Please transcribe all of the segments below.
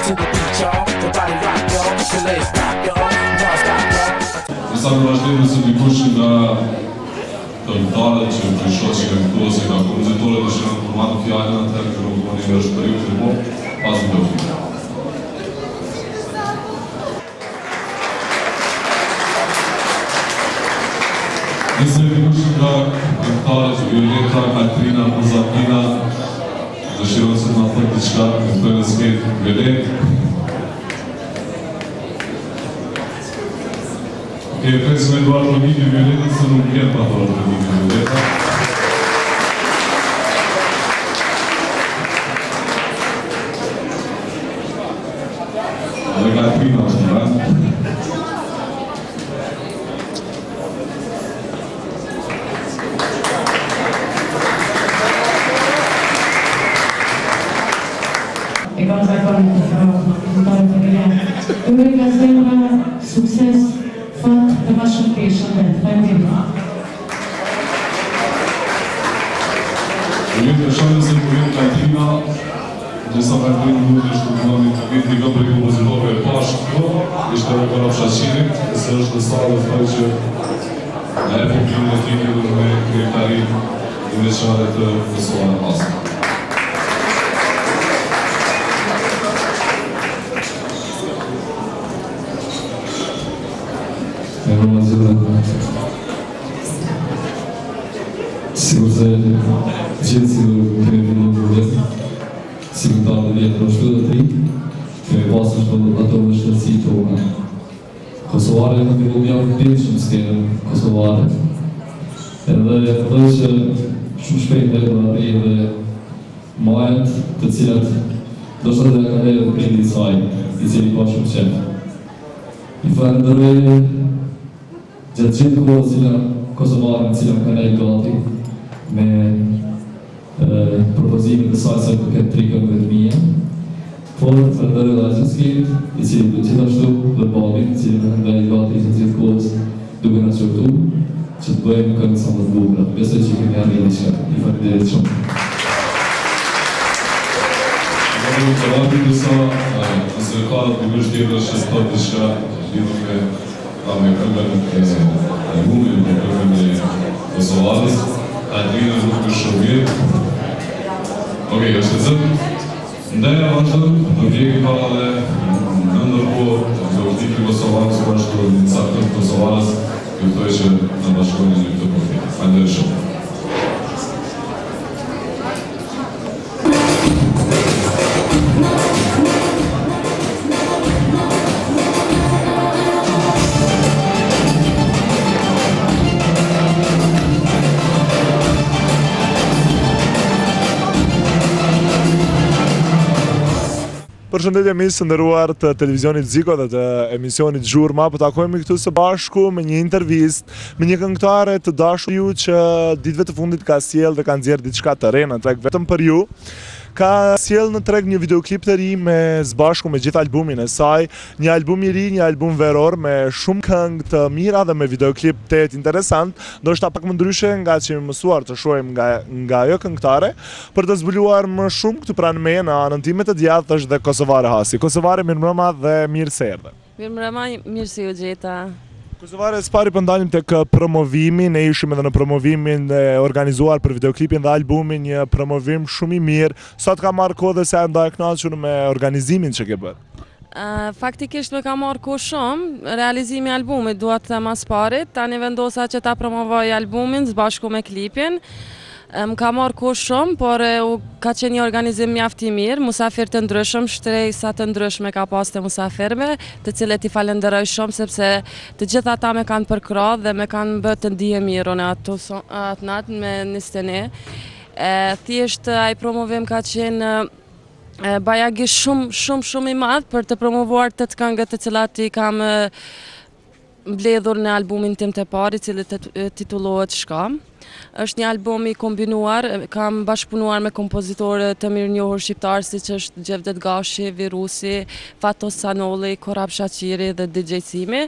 to the beat, y'all. The body rock, y'all. Get your legs back, y'all. Non-stop, y'all. Nësa në vazhdim nëse dikush nga këngëtarët që prishoqi këngëtuesi nga kompozitorët që në formatë fjallën atëherë që nuk bëni nga shpëriu që po pas në dëfim. Nëse dikush nga këngëtarët Violeta, Katrina, Muzakina dëshiron se nga thënë diçka këngëtojnë në sketë Violet. E presim Eduardo Emilio Violeta, se nuk vjen pa Eduardo Emilio Violeta. Dhe Katrina është në rëndë. E kam zakon të gëllë. Ure ka zemra, sukses, fat dhe ma shumë pesha dhe të fajndim. Ujet e shumë se përgjën Katrina, gjësa fajndim nuk është të mëllani të vitë një për kompozitorëve e pashtë, ishte Rokona Fshashinit, se është në salë dhe thaj që në epokinë e tiki dhe me krijetarin i veçare të Kosovës në pasë. Sigur se gjithë sigur kemi fillu të vjetë, sigur ta në vjetë në shtu dhe tri, kemi pasë në ato në shtërësi të una. Kosovare në fillu mjavë të pilë shumë skenën Kosovare, edhe dhe që shumë shpejt dhe në arri edhe majët të cilat do shtë dhe ka dhe dhe prindi i saj, i cili ka shumë qenë. I falenderoj gjatë gjithë kohë cila Kosovarën cila më ka nejtë gati me propozimin të saj se përket tri këngëve të mija, por falenderoj dhe Agjëskit, i cili gjithashtu dhe babin, i cili më ka nejtë gati që gjithë kohës duke në qërtu, që të bëjmë këngë sa më të bugra. Besoj që kemi arrijë që i falenderit shumë. Në të rati dësa, nëse ka të dikush tjetër që të të shka lidhë me këngën e albumin, me këngën e Kosovës, Katrina nuk është shumë mirë. Okej, është të zëmë. Ndeja vazhdëm, në vjeki para dhe në ndërpo, që është dikri Kosovës, ku është një sakën Kosovës, këtoj që në bashkojnë një këtë përfit. Falenderoj shumë. Përshëndetje misë të ndëruar të televizionit Ziko dhe të emisionit Gjurma, po takojmë këtu së bashku me një intervist me një këngëtare të dashur ju që ditëve të fundit ka sjell dhe ka nxjerrë diçka të re në treg vetëm për ju. Ka sjell në treg një videoklip të ri me zbashku me gjithë albumin e saj, një album i ri, një album veror me shumë këngë të mira dhe me videoklip të interesant, ndoshta pak më ndryshe nga që jemi mësuar të shohim nga ajo këngëtare, për të zbuluar më shumë këtu pranë meje në anën time të djathtë është dhe Kosovare Hasi. Kosovare, mirëmbrëma dhe mirë se erdhe. Mirëmbrëma, mirë se ju gjeta. Kosovare, s'pari për ndalim tek promovimi, ne ishim edhe në promovimin organizuar për videoklipin dhe albumin, një promovim shumë i mirë. Sot ka marrë kohë dhe se nda e kënaqur me organizimin që ke bërë? Faktikisht me ka marrë kohë shumë, realizimi i albumit duhet të mas parit, tani vendosa që ta promovoj albumin zbashku me klipin. Më ka marrë kohë shumë, por ka qenë një organizim mjaft i mirë, musafir të ndryshëm, shtrejsa të ndryshme ka pas të musafirme, të cilët i falenderoj shumë, sepse të gjitha ta me kanë përkrah dhe me kanë bërë të ndije mirë në atë natë me nistene. Thjesht ai promovim ka qenë bajagi shumë i madh për të promovuar të këngët të cilat i kam mbledhur në albumin tim të parë, i cili titullohet Shka. Është një album i kombinuar, kam bashkëpunuar me kompozitorë të mirënjohur shqiptar siç është Gjevdet Gashi, Virusi, Fatos Sanolli, Korab Shaqiri dhe DJ Simi.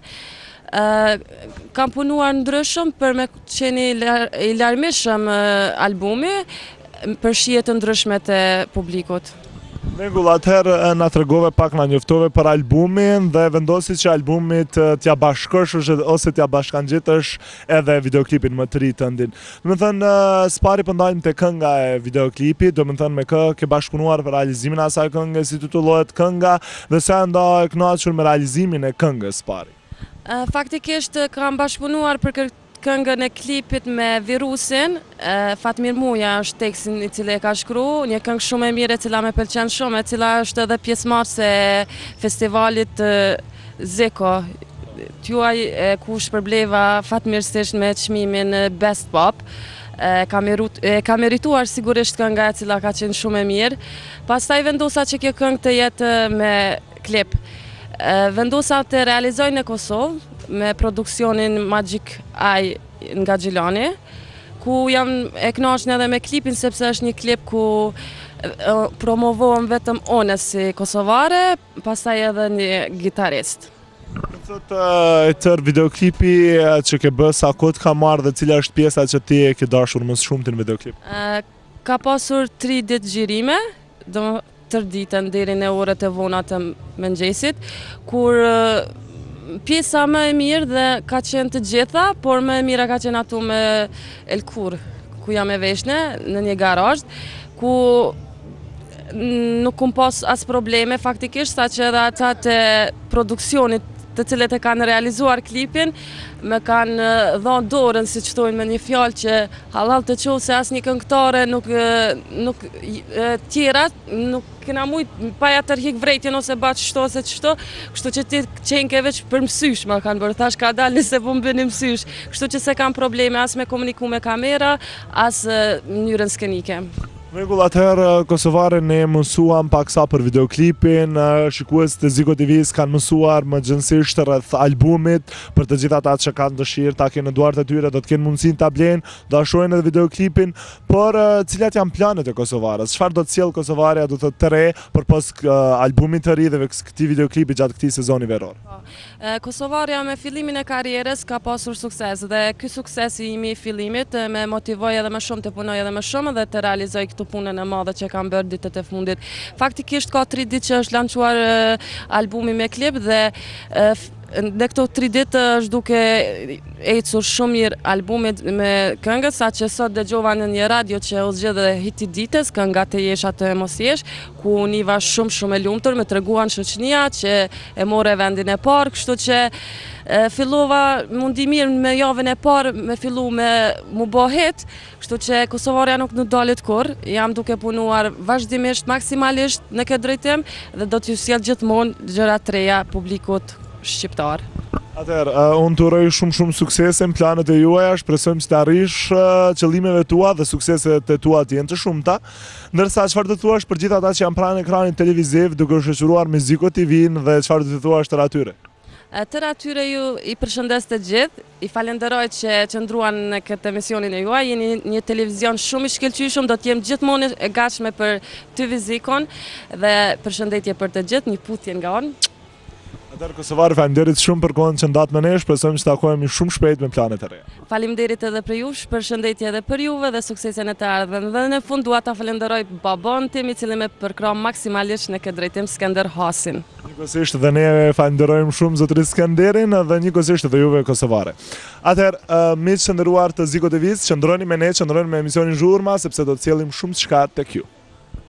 Kam punuar ndryshëm për me qenë i larmishëm albumi për shije të ndryshme të publikut. Rregull, atëherë na tregove pak, na njoftove për albumin dhe vendosi që albumit t'ja bashkosh ose t'ja bashkangjitësh edhe videoklipin më të ri tëndin. Do të thënë, s'pari po ndajmë te kënga e videoklipit, do të thënë me kë ke bashkëpunuar për realizimin e asaj këngë, si titullohet kënga dhe sa nda e kënaqur me realizimin e këngës pari. Faktikisht kam bashkëpunuar për këngën e klipit me Virusin. Fatmir Muja është tekstin i cili e ka shkruar, një këngë shumë e mirë e cila më pëlqen shumë, e cila është edhe pjesëmarrëse e festivalit Zeko. Tuaj ku shpërbleva fatmirësisht me çmimin Best Pop. Ka merituar sigurisht kënga e cila ka qenë shumë e mirë. Pastaj vendosa që kjo këngë të jetë me klip. Vendosa të realizoj në Kosovë me produksionin Magic Eye nga Gjilani, ku jam e kënaqur edhe me klipin sepse është një klip ku promovohem vetëm unë si kosovare, pastaj edhe një gitarist. E tërë videoklipi që ke bë sa kohë ka marrë dhe cila është pjesa që ti e ke dashur më shumë në videoklip? Ka pasur 3 ditë xhirime, do tërë ditën deri në orët e vona të mëngjesit, kur pjesa më e mirë dhe ka qenë të gjitha, por më e mira ka qenë atu me Elkur, ku jam e veshne në një garazh, ku nuk kum pas as probleme faktikisht, saqë edhe ata të produksionit të cilët e kanë realizuar klipin, me kanë dhënë dorën, si që thojnë me një fjalë që halal të qohë se asnjë këngëtare nuk tjera, nuk kena mujt pa ja tërhik vrejtjen ose ba qështo ose qështo, kështu që ti qenke veç për mësysh ma kanë bërë, thash ka dalë nëse po mbëni mësysh, kështu që se kanë probleme as me komuniku me kamera, as mënyrën skenike. Rregull, atëherë kosovare ne mësuam paksa për videoklipin, shikues të Ziko TV-s kanë mësuar më gjënsisht rreth albumit, për të gjithë ata që kanë dëshirë ta kenë në duart e tyre, do të kenë mundësinë ta blejnë, do shohin edhe videoklipin, por cilat janë planet e kosovarës? Çfarë do të sjellë kosovarja, do të të re përpos albumit të ri dhe këtij videoklipi gjatë këtij sezoni veror? Kosovarja me fillimin e karrierës ka pasur sukses dhe ky sukses i imi i fillimit me motivoj edhe më shumë të punoj edhe më shumë dhe të realizoj këtë punën e madhe që kam bërë ditët e fundit. Faktikisht ka 3 ditë që është lançuar albumi me klip dhe në këto 3 ditë është duke ecur shumë mirë albumit me këngët, sa që sot dëgjova në një radio që u zgjedhë hiti ditës, kënga të jesh atë mos jesh, ku niva shumë e lumtur, me treguan shoqënia që e more vendin e parë, kështu që fillova mundi mirë me javën e parë me fillu me mu bo hit, kështu që kosovarja nuk dalet kur, jam duke punuar vazhdimisht, maksimalisht në këtë drejtim dhe do t'ju sjell gjithmonë gjëra të reja publikut shqiptar. Atëherë, unë të uroj shumë suksese në planet e juaja, shpresojmë që të arrish qëllimeve tua dhe sukseset e tua të jenë të shumta. Ndërsa çfarë do të thuash për gjithë ata që janë pranë ekranit televiziv duke u shoqëruar me Ziko TV-n dhe çfarë do të thuash tërë atyre? Tërë atyre ju i përshëndes të gjithë, i falenderoj që qëndruan në këtë emisionin e juaj, jeni një televizion shumë i shkëlqyshëm, do t'jem gjithmonë e gatshme për ty Zikon dhe përshëndetje për të gjithë, një putje nga unë. Atëherë kosovarë, faleminderit shumë për kohën që ndatë me ne, shpresojmë që takohemi shumë shpejt me planet e reja. Faleminderit edhe për ju, përshëndetje edhe për juve dhe suksesen e të ardhmen. Dhe në fund dua ta falenderoj babon tim i cili më përkrah maksimalisht në këtë drejtim, Skënder Hasin. Njëkohësisht dhe ne falenderojmë shumë zotërin Skënderin dhe njëkohësisht edhe juve kosovare. Atëherë, miq të nderuar të Ziko TV-s, qëndroni me ne, qëndroni me emisionin Zhurma sepse do të sjellim shumë çka tek ju.